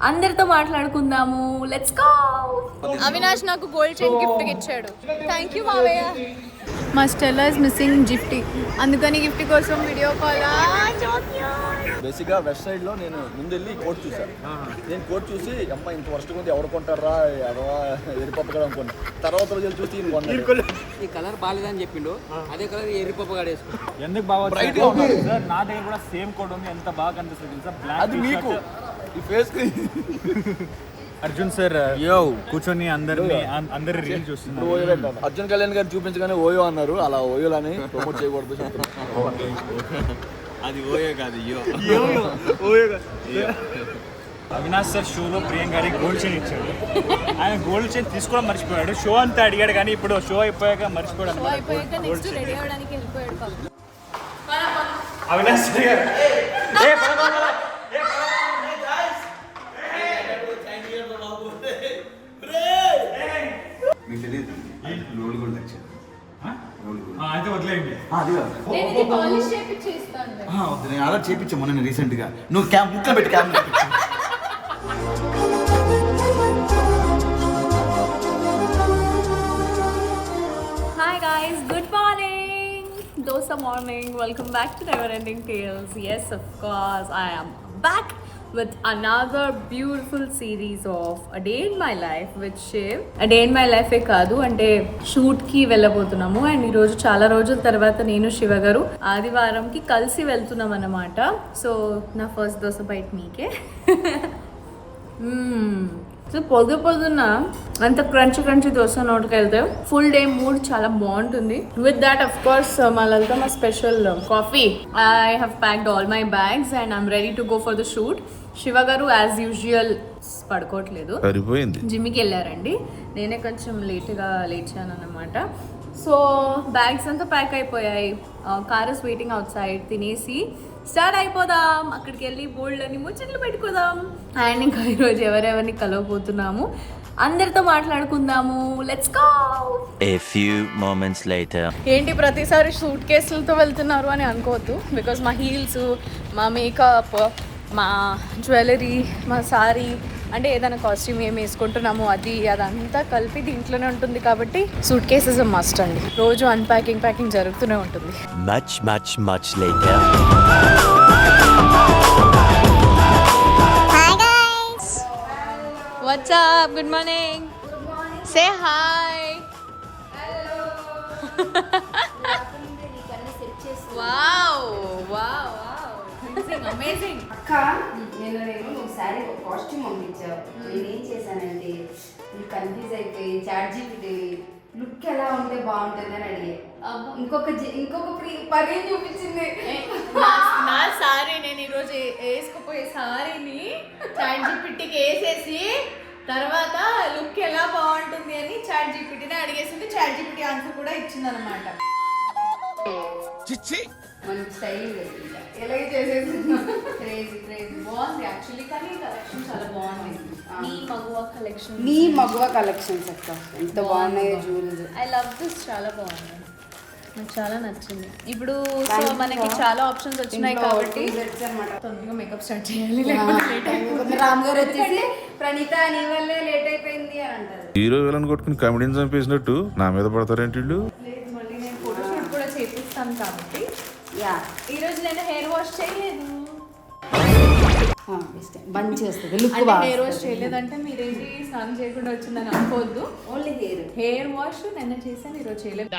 అందరితో మాట్లాడుకుందాము. Let's go. Avinash నాకు గోల్డ్ చైన్ గిఫ్ట్ ఇచ్చాడు. థ్యాంక్ యూ మావయ్య. మా స్టెల్లా ఇస్ మిస్సింగ్ గిఫ్ట్, అందుకని గిఫ్ట్ కోసం వీడియో కాల్. బేసిక్గా వెస్ట్ సైడ్లో నేను ముందు వెళ్ళి కోట్ చూసాను. నేను కోట్ చూసి అమ్మ ఇంత వర్షం ఉంది ఎవరు కొంటారా అదవా ఎరిపప్పగా అనుకున్నా. తర్వాత రోజులు చూసి ఈ కలర్ బాగాలేదని చెప్పిండు, అదే కలర్ ఎరిపప్పగా వేసుకో. ఎందుకు బాగా బ్రైట్ గా ఉంది సార్? నా దగ్గర కూడా సేమ్ కోట్ ఉంది, ఎంత బాగా కనిపిస్తుంది సార్. బ్లాక్ అది మీకు ఈ ఫేస్ అర్జున్ సార్ యో కూర్చొని అందరి రీల్ చూస్తున్నారు. అర్జున్ కళ్యాణ్ గారు చూపించగానే ఓయో అన్నారు, అలా ఓయోలని ప్రమోట్ చేయకూడదు చెప్తున్నారు. అది ఓయో కాదు, అవినాష్ సార్ షోలో ప్రియాంక గారికి గోల్డ్ చైన్ ఇచ్చాడు. ఆయన గోల్డ్ చైన్ తీసుకోవడం మర్చిపోయాడు. షో అంతా అడిగాడు కానీ ఇప్పుడు షో అయిపోయాక మర్చిపోయాడు. అవినాష్ గారు అయితే వదిలేయండి. నేను ఆర్డర్ చేయించా మొన్న రీసెంట్ గా. నువ్వు ముక్కలు పెట్టి cam. Hi guys, good morning. Dosa morning. Welcome back to Never Ending Tales. Yes, of course, I am back with another beautiful series of A Day in My Life with Shiv. A Day in My Life ఏ కాదు, అంటే షూట్కి వెళ్ళబోతున్నాము. And ఈరోజు చాలా రోజుల తర్వాత నేను శివ గారు ఆదివారంకి కలిసి వెళ్తున్నాం అన్నమాట. సో నా ఫస్ట్ దోశ బయట మీకే. సో పొద్దున్న అంత క్రంచి దోశ నోటికి వెళ్తే ఫుల్ డే మూడ్ చాలా బాగుంటుంది. విత్ దాట్ అఫ్ కోర్స్ మా Lalithamma special coffee. I have packed all my bags and I'm ready to go for the shoot. Shiva గారు యాజ్ యూజువల్ పడుకోవట్లేదు, జిమ్కి వెళ్ళారండి. నేనే కొంచెం లేచాను అన్నమాట. సో బ్యాగ్స్ అంతా ప్యాక్ అయిపోయాయి. Car is waiting out side. తినేసి స్టార్ట్ అయిపోదాం, అక్కడికి వెళ్ళి బోల్డ్ అని ముచ్చట్లు పెట్టుకుందాం. అండ్ ఇంకా ఈరోజు ఎవరెవరిని కలవబోతున్నాము, అందరితో మాట్లాడుకుందాము. Let's go. A few moments later. ఏంటి ప్రతిసారి సూట్ కేసులతో వెళ్తున్నారు అని అనుకోవద్దు. బికాజ్ మా హీల్స్, మా మేకప్, మా జ్యువెలరీ, మా సారీ, అంటే ఏదైనా కాస్ట్యూమ్ ఏమి వేసుకుంటున్నాము అదంతా కలిపి దీంట్లోనే ఉంటుంది. కాబట్టి సూట్ కేసెస్ మస్ట్ అండి. రోజు ప్యాకింగ్ జరుగుతూనే ఉంటుంది. Much later. Hi guys. What's up? Good morning. Say hi. Hello. Wow. Amazing. అక్క నేను నువ్వు శారీ కాస్ట్యూమ్ పంపించావు. నేనేం చేశానంటే నువ్వు కన్ఫ్యూజ్ అయిపోయి చాట్‌జీపీటీ లుక్ ఎలా ఉంటే బాగుంటుందని అడిగే. ఇంకొక పని చూపించింది. నా సారీ నేను ఈరోజు వేసుకుపోయే సారీని చాట్‌జీపీటీకి వేసేసి తర్వాత లుక్ ఎలా బాగుంటుంది అని చాట్‌జీపీటీని అడిగేసింది. చాట్‌జీపీటీ ఆన్సర్ కూడా ఇచ్చింది అనమాట. మన స్టైల్ ఎలాగే చేసేసింది. క్రేజీ బాగుంది యాక్చువల్లీ. కానీ కలెక్షన్ చాలా బాగుంది. నీ మగువ కలెక్షన్స్ అక్క ఎంత బాగున్నాయో జ్యూవెల్స్. I love this. చాలా బాగుంది, నాకు చాలా నచ్చింది. ఇప్పుడు సో మనకి చాలా ఆప్షన్స్ వచ్చినాయి కాబట్టి తొందరగా మేకప్ స్టార్ట్ చేయాలి. రామ్ గారు వచ్చేసి ప్రణీత నీ వల్లే లేట్ అయిపోయింది అని అంటారు. హీరో విలన్ కొట్టుకుని కామెడీని చంపేసినట్టు నా మీద పడతారేంటి వీళ్ళు? మళ్ళీ నేను ఫోటోషూట్ కూడా చేపిస్తాను కాబట్టి ఈరోజు నేను హెయిర్ వాష్ చేయలేదు. మంచిగా వస్తుంది లుక్. అంటే హెయిర్ వాష్ చేయలేదంటే మీరేంటి స్నానం చేయకుండా వచ్చిందని అనుకోవద్దు. ఓన్లీ హెయిర్ వాష్ నిన్న చేశాను, ఈరోజు చేయలేదు.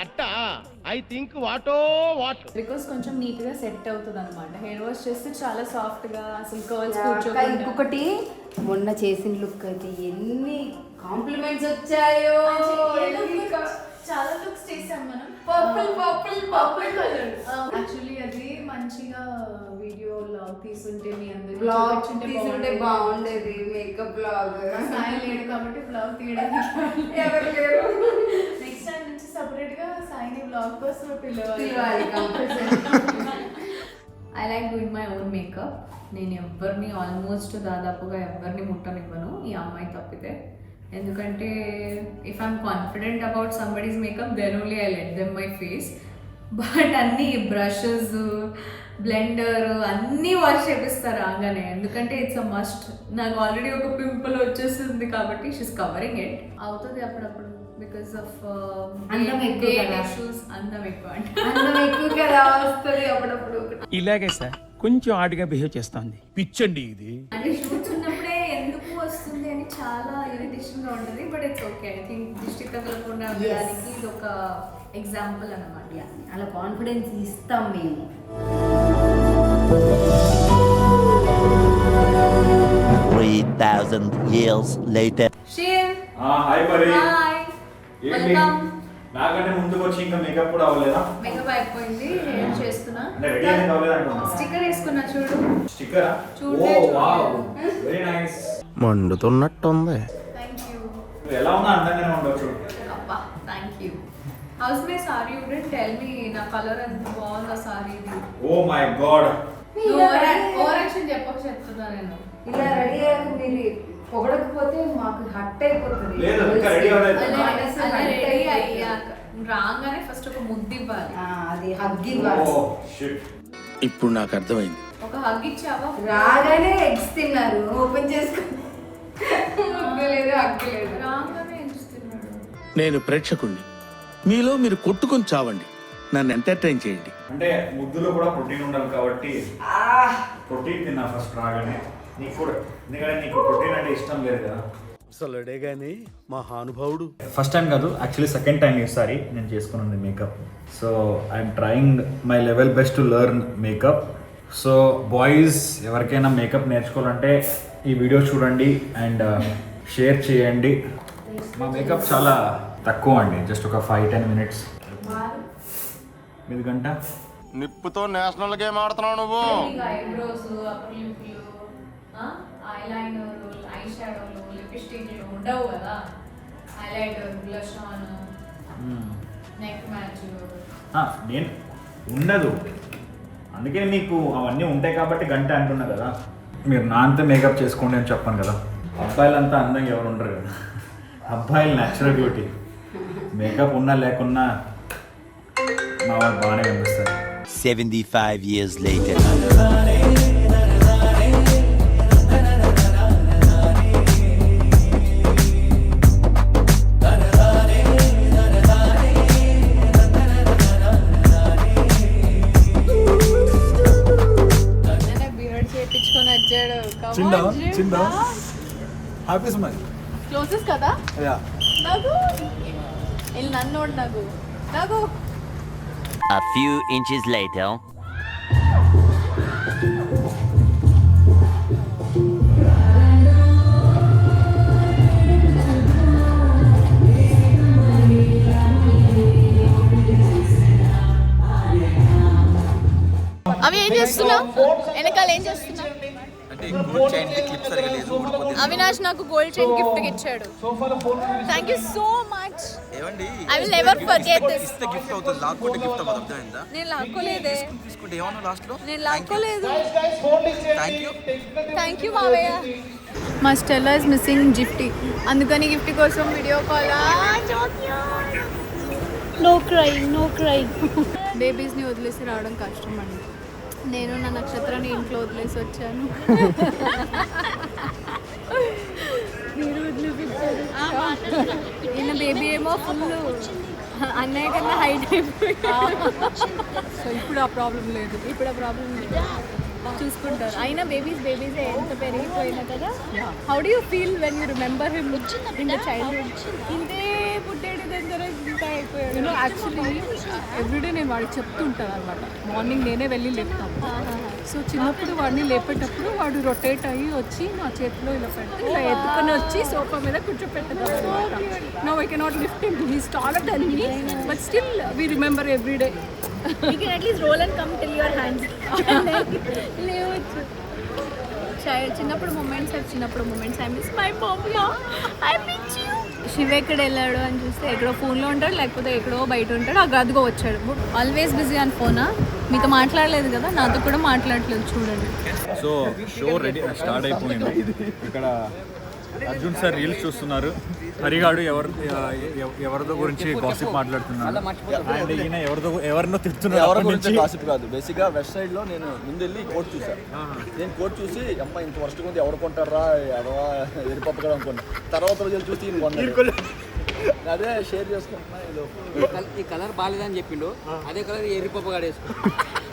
బికాస్ కొంచెం నీట్ గా సెట్ అవుతుంది అనమాట. హెయిర్ వాష్ చేస్తే చాలా సాఫ్ట్ గా అసలు కర్ల్స్ కూర్చోకుండా. ఇంకొకటి మొన్న చేసిన లుక్ అయితే ఎన్ని కాంప్లిమెంట్స్ వచ్చాయో. చాలా లుక్స్ చేసాం మనం. Purple colour. యాక్చువల్లీ అది మంచిగా వీడియో లాగ్ తీసుంటే మీ అందరూ బ్లాగ్ తీసుంటే బాగుండేది. మేకప్ బ్లాగ్ సాయి లేడు కాబట్టి బ్లాగ్ తీయడానికి ఎవరు లేరు. నెక్స్ట్ టైం నుంచి సెపరేట్ గా సాయిని బ్లాగ్ కోసం పిలవాలి. I like doing my own makeup. నేను ఎవరిని ఆల్మోస్ట్ దాదాపుగా ఎవరిని ముట్టనివ్వను, ఈ అమ్మాయి తప్పితే. ఎందుకంటే if I'm confident about somebody's makeup then only I let them my face. But అన్ని బ్రషెస్ బ్లెండర్ అన్నీ వాష్ చేపిస్తారు రాగానే, ఎందుకంటే ఇట్స్ అ మస్ట్. నాకు ఆల్రెడీ ఒక పింపుల్ వచ్చేసింది కాబట్టి షీస్ కవరింగ్ ఇట్. అవుతుంది అప్పుడప్పుడు బికాస్ ఆఫ్ అందం ఎక్కువ కదా. ఇష్యూస్. అందం ఎక్కువ అంటే అందం ఎక్కువ కదా వస్తుంది అప్పుడప్పుడు. ఇలాగే సార్ కొంచెం ఆడుగా బిహేవ్ చేస్తుంది. పిచ్చండి ఇది. అంటే షూట్స్ ఉన్నప్పుడే ఎందుకు వస్తుంది అని చాలా ఇరిటేషన్ గా ఉంటుంది. But it's okay. I think దిష్టి తగలకుండా ఉండడానికి ఇది ఒక ఎగ్జాంపుల్ అన్నమాట. అలా కాన్ఫిడెన్స్ ఇస్తాం మేము. 3,000 years later. షేర్ హాయ్ మరి హాయ్ ఏంటి వెల్కమ్. నాకంటే ముందుకు వచ్చి ఇంకా మేకప్ కూడా అవ్వలేదా? మేకప్ అయిపోయింది. ఏం చేస్తున్నా? అంటే రెడీ అనేది అవ్వలేదంటున్నా. స్టిక్కర్ వేసుకున్నా చూడు. స్టిక్కరా? చూడే ఓ వావ్, వెరీ నైస్. మండుతున్నట్టుంది. Thank you. ఎలా ఉన్నా అందంగానే ఉండొచ్చు. అబ్బా thank you. How's my sari you did tell me నా కలర్ ఎంత బాగుందో సారీ ఇది. Oh my god. Over action చెప్పక చెప్తున్నా నేను. ఇలా రెడీ అయ్యాక మీరు పొగడకపోతే మాకు హట్ అయిపోతుంది. లేదు, ఇంకా రెడీ అవ్వలేదు. అలా రెడీ అయ్యాక రాగానే ఫస్ట్ ఒక ముద్దు ఇవ్వాలి. అది హగ్ ఓ ఇవ్వాలి. షిట్. ఇప్పుడు నాకు అర్థమైంది. ఒక హగ్ ఇచ్చావా? రాగానే ఎగ్స్ తిన్నారు, ఓపెన్ చేసుకుని ముద్దు లేదు హగ్ లేదు. రాగానే ఏం చూస్తున్నాడు? నేను ప్రేక్షకుణ్ణి. మీలో మీరు కొట్టుకొని చావండి, నన్ను ఎంటర్టైన్ చేయండి. అంటే ముద్దులో కూడా ప్రోటీన్ ఉండాలి కాబట్టి ప్రోటీన్ తిన్నా ఫస్ట్ రాగానే. నీకు కూడా, ఎందుకంటే నీకు ప్రోటీన్ అంటే ఇష్టం లేదు కదా. అసలుడే గాని మహానుభావుడు. ఫస్ట్ టైం కాదు, యాక్చువల్లీ సెకండ్ టైం ఈసారి నేను చేసుకున్నది makeup. So I'm trying my level best to learn makeup. So boys ఎవరికైనా మేకప్ నేర్చుకోవాలంటే ఈ వీడియో చూడండి అండ్ షేర్ చేయండి. మా మేకప్ చాలా తక్కువ అండి, జస్ట్ ఒక 5-10 minutes. మీది గంట. నిప్పుతో నేషనల్ గేమ్ ఆడుతున్నావు నువ్వు. ఐబ్రోస్, అప్పర్ లిప్లు, ఐలైనర్, ఐ షాడోలు, లిప్స్టిక్లు ఉండవు కదా. Highlighter, blush on, neck match. నేను ఉండదు, అందుకే మీకు అవన్నీ ఉంటాయి కాబట్టి గంట అంటున్నా కదా. మీరు నా అంతా మేకప్ చేసుకోండి అని చెప్పాను కదా. అబ్బాయిలంతా అందంగా ఎవరు ఉండరు కదా. అబ్బాయిలు న్యాచురల్ బ్యూటీ. మేకప్ ఉన్నా లేకున్నా మా వాళ్ళు బాగానే కనిపిస్తారు. 75 years later. బియర్డ్ చేయించుకొని వచ్చాడు. Happy smile. క్లోజెస్ కదా నాకు. వెళ్ళి నన్ను నాకు నాకు. A few inches later. అవి ఏం చేస్తున్నావు? వెనకాల ఏం చేస్తున్నావు? అవినాష్ నాకు గోల్డ్ చైన్ గిఫ్ట్ ఇచ్చాడు. Thank you so much. I will never forget this. Gift అవుతుంది, లాక్కుంటే గిఫ్ట్ అవ్వదు, అర్థమైందా? నేను లాక్కోలేదే. తీసుకుంటే ఏమన్నా లాస్ట్ లో. నేను లాక్కోలేదు. Thank you. థ్యాంక్ యూ మావయ్య. మా స్టెల్లా ఇస్ మిస్సింగ్ గిఫ్టీ, అందుకని గిఫ్ట్ కోసం video call. No crying, no crying. బేబీస్ని వదిలేసి రావడం కష్టం అండి. నేను నా నక్షత్రాన్ని ఇంట్లో వదిలేసి వచ్చాను. మీరు వదిలిపించారు. ఈయన బేబీ ఏమో ఫుల్ అన్నయ్య కన్నా హైట్ అయిపోయాడు. సో ఇప్పుడు ఆ ప్రాబ్లం లేదు. చూసుకుంటారు. అయినా బేబీసే ఎంత పెరిగిపోయినా కదా. How do you feel when you remember him in the childhood? ఇంతే పుట్టాడు, దాని తర్వాత ఇంత అయిపోయాడు. యాక్చువల్లీ ఎవ్రీడే నేను వాడికి చెప్తుంటాను అనమాట. మార్నింగ్ నేనే వెళ్ళి లేపుతాను. సో చిన్నప్పుడు వాడిని లేపేటప్పుడు వాడు రొటేట్ అయ్యి వచ్చి నా చేతిలో ఇలా పెడితే ఇలా ఎత్తుకొని వచ్చి సోఫా మీద కూర్చోపెట్టేదాం అనమాట. No I cannot lift him, he is taller then me, but still we remember everyday. You can at least roll and come till your hands. లేవచ్చు. చిన్నప్పుడు moments I miss my mummy. I miss you. Shiva ఎక్కడ వెళ్ళాడు అని చూస్తే ఎక్కడో ఫోన్లో ఉంటాడు, లేకపోతే ఎక్కడో బయట ఉంటాడు. ఆ గదిగో వచ్చాడు. ఆల్వేస్ బిజీ అని ఫోనా. మీతో మాట్లాడలేదు కదా, నాతో కూడా మాట్లాడలేదు. చూడండి. సో షో రెడీ స్టార్ట్ అయిపోయింది. ఇక్కడ అర్జున్ సార్ రీల్స్ చూస్తున్నారు. హరిగాడు ఎవరిదో గురించి గాసిప్ మాట్లాడుతున్నాడు. అండ్ ఈయన ఎవరినో తిడుతున్నారు. ఎవరి గురించి కాసిప్ కాదు. బేసిక్గా వెస్ట్ సైడ్లో నేను ముందెళ్ళి కోట్ చూసాను. నేను కోట్ చూసి అమ్మ ఇంత వర్స్ట్ ఉంది ఎవరు కొంటారా అదవా ఎరిపప్పు కూడా అనుకున్నా. తర్వాత రోజులు చూసి ఈయన కొన్నాను. అదే షేర్ చేసుకుంటున్నా. ఈ కలర్ బాగాలేదని చెప్పిండు, అదే కలర్ ఎర్రిపప్పు గాడు వేసుకున్నాడు.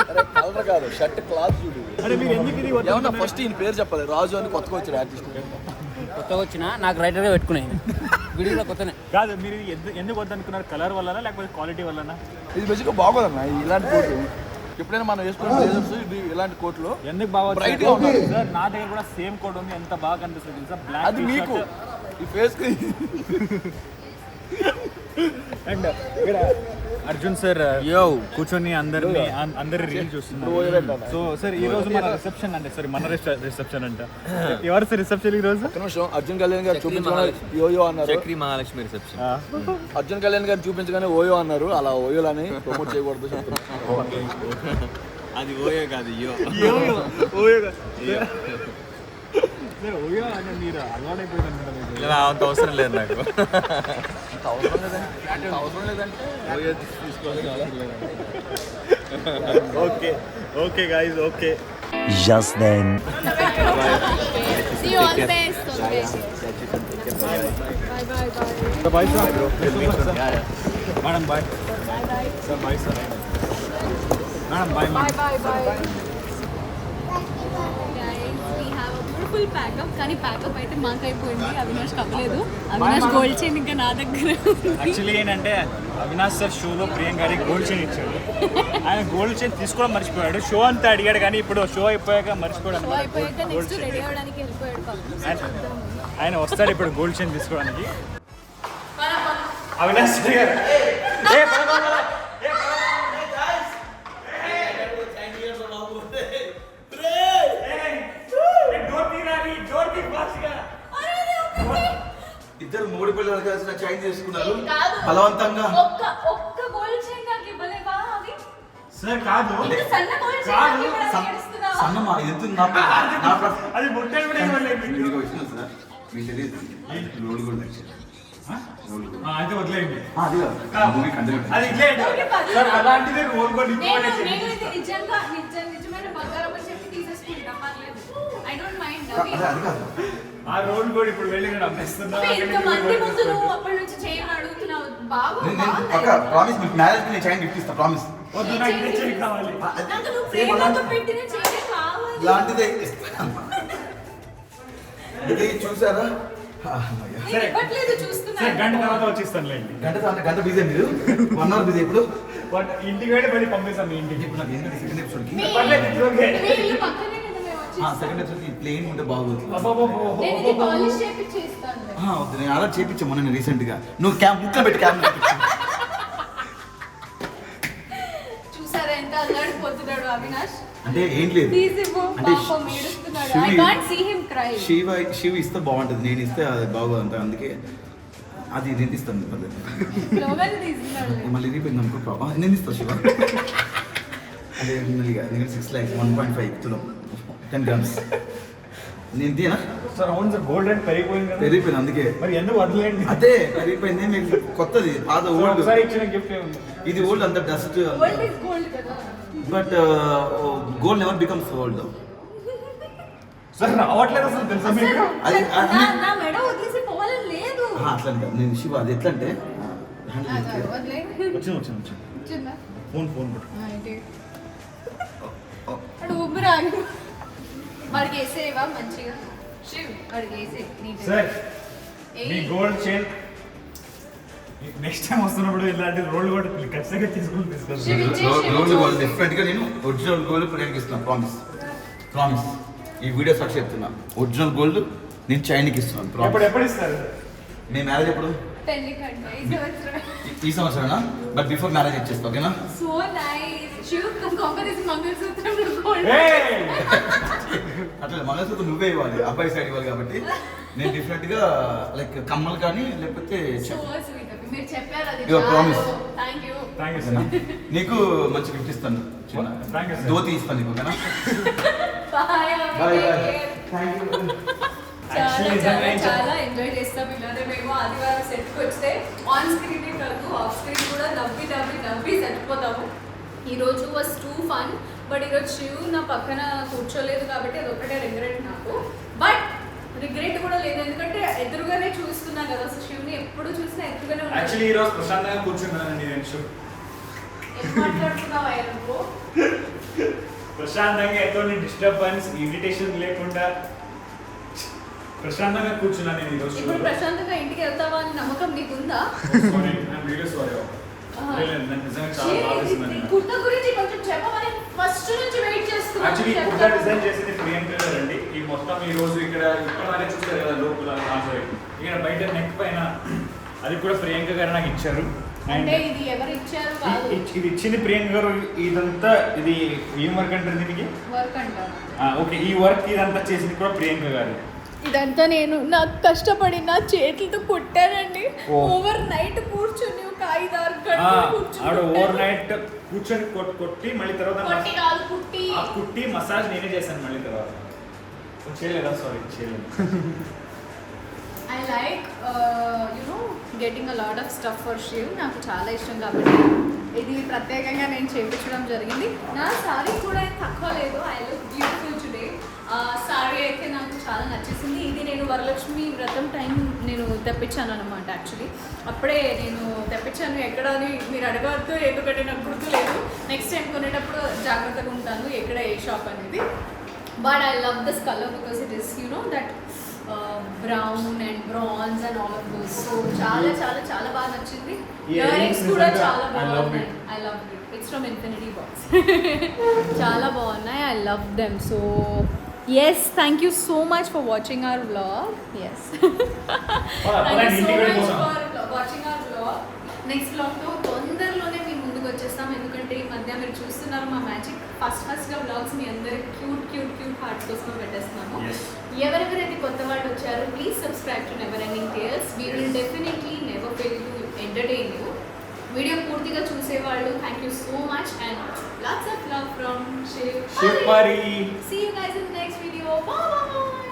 అరే కలర్ కాదు, షర్ట్ క్లాత్ చూడు. ఏమన్నా ఫస్ట్ ఈయన పేరు చెప్పాలి. రాజు అని కొత్తగా వచ్చాడు ఆర్టిస్ట్. కొత్తగా వచ్చిన నాకు రైటర్గా పెట్టుకున్నాయి వీడియోలో కొత్తనే కాదు. మీరు ఎందుకు వద్దనుకున్నారు? కలర్ వల్లనా లేకపోతే క్వాలిటీ వల్లనా? ఇది బేసిక్గా బాగోదన్న ఇలాంటి కోట్లు. ఎప్పుడైనా మనం వేసుకున్న బ్లేజర్స్ ఇది ఇలాంటి కోట్లు ఎందుకు బాగా బ్రైట్గా ఉన్నాయి సార్. నా దగ్గర కూడా సేమ్ కోట్ ఉంది. ఎంత బాగా కనిపిస్తుంది సార్. బ్లాక్ అది మీకు ఈ ఫేస్కి. అండ్ ఇక్కడ అర్జున్ సార్ కూర్చొని అందరి రీల్ చూస్తున్నారు. సో సార్ ఈ రోజు మన రిసెప్షన్ అంటే సారీ మన రిసెప్షన్ అంట. ఎవరు సార్ రిసెప్షన్ ఈ రోజు? అర్జున్ కళ్యాణ్ గారు చూపించగానే యోయో అన్నారు. చక్రి మహాలక్ష్మి రిసెప్షన్. అర్జున్ కళ్యాణ్ గారు చూపించగానే ఓయో అన్నారు. అలా ఓయోలని ప్రమోట్ చేయకూడదు చెప్తున్నారు. అది ఓయో కాదు, ఓయో అంటే మీరు అలవాటైపోయింది. అంత అవసరం లేదు నాకు. అవసరం లేదంటే ఓయో తీసుకోవాల్సిన అవసరం లేదంటే. Okay guys, okay. Just then. See you all best. Bye sir. Madam bye. Sir bye sir. Madam bye. Bye. We have a beautiful pack-up. కానీ ప్యాకప్ అయితే మాకు అయిపోయింది. అవినాష్ కవ్వలేదు. అవినాష్ గోల్డ్ చైన్ ఇంకా నా దగ్గర. యాక్చువల్లీ ఏంటంటే అవినాష్ సార్ షోలో ప్రియాంక గారికి గోల్డ్ చైన్ ఇచ్చాడు. ఆయన గోల్డ్ చైన్ తీసుకోవడం మర్చిపోయాడు. షో అంతా అడిగాడు కానీ ఇప్పుడు షో అయిపోయాక మర్చిపోయాడు. నెక్స్ట్ రెడీ అవ్వడానికి వెళ్ళిపోయాడు. ఆయన వస్తాడు ఇప్పుడు గోల్డ్ చైన్ తీసుకోవడానికి. అవినాష్ గారు ఇద్దరు మూడు పిల్లలు కలిసిన చైన్ చేసుకున్నారు బలవంతంగా. ఒక్క గోల్డ్ చైన్ నాకు ఇవ్వలేవా? అది సార్ కాదు, సన్న గోల్డ్ చైన్ సన్నమా ఇది అది ముట్టలు కూడా ఇవ్వలేదు. అయితే వదిలేయండి. అది అలాంటిదే నిజమైన బంగారం అని చెప్పి తీసేసుకుంటా. పర్లేదు, ఐ డోంట్ మైండ్. ఆ రోడ్ కూడా ఇప్పుడు వెళ్ళి నేను అమ్మేస్తున్నా. ఇంతమంది ముందు నువ్వు అప్పటి నుంచి చైన్ అడుగుతున్నావు. ప్రామిస్ మీకు మ్యారేజ్ నేను చైన్ గిఫ్ట్ ఇస్తా. ప్రామిస్. వద్దు, నాకు ఇదే చైన్ కావాలి. నాకు నువ్వు ప్రేమతో పెట్టిన చైన్ కావాలి. ఇలాంటిదే ఇది చూసారా? గంట తర్వాత వచ్చిస్తాను. గంట బిజీ మీరు 1 hour బిజీ. ఇప్పుడు ఇంటికి వెళ్ళి మళ్ళీ పంపిస్తాను మీ ఇంటికి. ఇప్పుడు నాకు ఏంటంటే సెకండ్ ఎపిసోడ్కి సెకండ్ ఎపిసోడ్కి ప్లేన్ ఉంటే బాగోదు. వద్దు, నేను ఆర్డర్ చేయించాను మొన్న రీసెంట్గా. నువ్వు ముక్కలు పెట్టి క్యామ్ చూసారా ఎంత అల్లాడిపోతున్నాడు అవినాష్. అంటే ఏం లేదు, అంటే శివ ఇస్తే బాగుంటుంది. నేను ఇస్తే అది బాగోదు అంట. అందుకే అది నేను ఇస్తాను. మళ్ళీ రీపోయింది అనుకో పాప. నేను ఇస్తాను శివ. అదే నేను 6 lakhs 1.5 తులం 10 grams నేను తీనా సార్? అవును సార్, గోల్డ్ రేట్ పెరిగిపోయింది. అందుకే మరి ఎందుకు వదిలేండి? అదే పెరిగిపోయింది. మీకు కొత్తది పాత ఓల్డ్. ఇచ్చిన గిఫ్ట్ ఇది ఓల్డ్ అంత dust. But gold never becomes old. Sir రావట్లేదు అసలు, తెలుసా మీకు? అది లేదు. అట్లా నేను శివ అది ఎట్లా అంటే వచ్చింది ఫోన్ వాడికి వేసేవా మంచిగా? వాడికి వేసే సార్ మీ గోల్డ్ చైన్ నెక్స్ట్ టైం వస్తున్నప్పుడు ఇలాంటి రోల్ కూడా ఖచ్చితంగా తీసుకొని రోల్డ్ గోల్డ్ డిఫరెంట్ గా నేను ఒరిజినల్ గోల్డ్ ప్రియాంక ఇస్తున్నాను. ప్రామిస్ ఈ వీడియో సాక్షి చెప్తున్నా. ఒరిజినల్ గోల్డ్ నేను చైన్కి ఇస్తున్నాను. ఎప్పుడు ఇస్తారు? మీ మ్యారేజ్ ఎప్పుడు? ఈ సంవత్సరమేనా? బట్ బిఫోర్ మ్యారేజ్ ఇచ్చేస్తా. ఓకేనా? So nice. అట్లా మంగళసూత్రం నువ్వే ఇవ్వాలి, అబ్బాయి సైడ్ ఇవ్వాలి. కాబట్టి నేను డిఫరెంట్ గా లైక్ కమ్మలు కానీ లేకపోతే ప్రామిస్. నీకు మంచి గిఫ్ట్ ఇస్తాను. ధోతి ఇస్తాను నీకు. ఓకేనా? Actually, నిజంగా ఏం చాలా ఎంజాయ్ చేస్తాం ఇలానే మేము ఆదివారం సెట్కి వస్తే ఆన్ స్క్రీన్ కాదు ఆఫ్ స్క్రీన్ కూడా నవ్వి చచ్చిపోతాము. ఈరోజు వాజ్ టూ ఫన్. బట్ ఈరోజు శివ్ నా పక్కన కూర్చోలేదు కాబట్టి అది ఒకటే రిగ్రెట్ నాకు. బట్ రిగ్రెట్ కూడా లేదు, ఎందుకంటే ఎదురుగానే చూస్తున్నాను కదా. సో శివ్ని ఎప్పుడు చూసినా ఎదురుగానే ఉన్నాను. యాక్చువల్లీ ఈరోజు ప్రశాంతంగా కూర్చున్నానండి నేను. శివ్ ఏం మాట్లాడుతున్నావు ఆయన నువ్వు? ప్రశాంతంగా ఎటువంటి డిస్టర్బెన్స్ ఇరిటేషన్ లేకుండా ప్రశాంతంగా కూర్చున్నాను నేను ఈరోజు. ఇప్పుడు ప్రశాంతంగా ఇంటికి వెళ్తావా అని నమ్మకం నీకుందా? కుర్తా గురించి కొంచెం చెప్పమని ఫస్ట్ నుంచి వెయిట్ చేస్తున్నాను. యాక్చువల్లీ కుర్తా డిజైన్ చేసింది ప్రియాంక గారండి. ఈ మొత్తం ఈ రోజు ఇక్కడ దాకా చూస్తారు కదా లోపల ఇక్కడ బయట నెక్ పైన అది కూడా ప్రియాంక గారు నాకు ఇచ్చారు. అంటే ఇది ఎవరు ఇచ్చారు కాదు, ఇది ఇచ్చింది ప్రియాంక గారు. ఇదంతా ఇది ఏం వర్క్ అంటారు దీనికి? వర్క్ అంటారు. ఓకే, ఈ వర్క్ ఇదంతా చేసింది కూడా ప్రియాంక గారు. ఇదంతా నేను నాకు కష్టపడి నా చేతులతో కుట్టానండి. ఓవర్ నైట్ కూర్చొని ఒక 5-6 గంటలు ఓవర్ నైట్ కూర్చొని కొట్టి మళ్ళీ తర్వాత కుట్టి మసాజ్ నేనే చేశాను మళ్ళీ తర్వాత. చేయలేదా? సారీ చేయలేదు. I like getting a lot of stuff for Shiv. నాకు చాలా ఇష్టం కాబట్టి ఇది ప్రత్యేకంగా నేను చేయించడం జరిగింది. నా సారీ కూడా ఏం తక్కువ లేదు. I look beautiful today. Sorry అయితే నాకు చాలా నచ్చేసింది. ఇది నేను వరలక్ష్మి వ్రతం టైం నేను తెప్పించాను అనమాట. యాక్చువల్లీ అప్పుడే నేను తెప్పించాను. ఎక్కడ అని మీరు అడగవద్దు, ఎందుకంటే నాకు గుర్తు లేదు. నెక్స్ట్ టైం కొనేటప్పుడు జాగ్రత్తగా ఉంటాను ఎక్కడ ఏ షాప్ అనేది. But I love this colour because it is that brown and bronze and all of those. So చాలా చాలా చాలా బాగా నచ్చింది. ఇయర్ రింగ్స్ కూడా చాలా బాగున్నాయి. I love it. It's from infinity box. చాలా బాగున్నాయి. I love them. So yes, thank you so much for watching our vlog. Yes. Thank you so much for watching our vlog. Next vlog తో తొందరలోనే మీ ముందుకు వచ్చేస్తాం. ఎందుకంటే ఈ మధ్య మీరు చూస్తున్నారు మా మ్యాజిక్. ఫస్ట్గా వ్లాగ్స్ మీ అందరికి క్యూట్ హార్ట్స్ కోసం పెట్టేస్తున్నాము. ఎవరెవరైతే కొత్త వాళ్ళు వచ్చారో please subscribe to never ending tales. We will definitely never fail to entertain you. Video పూర్తిగా చూసేవాళ్ళు thank you so much and lots of love from Shiv. Shiv Pari. See you guys in the next video. Bye.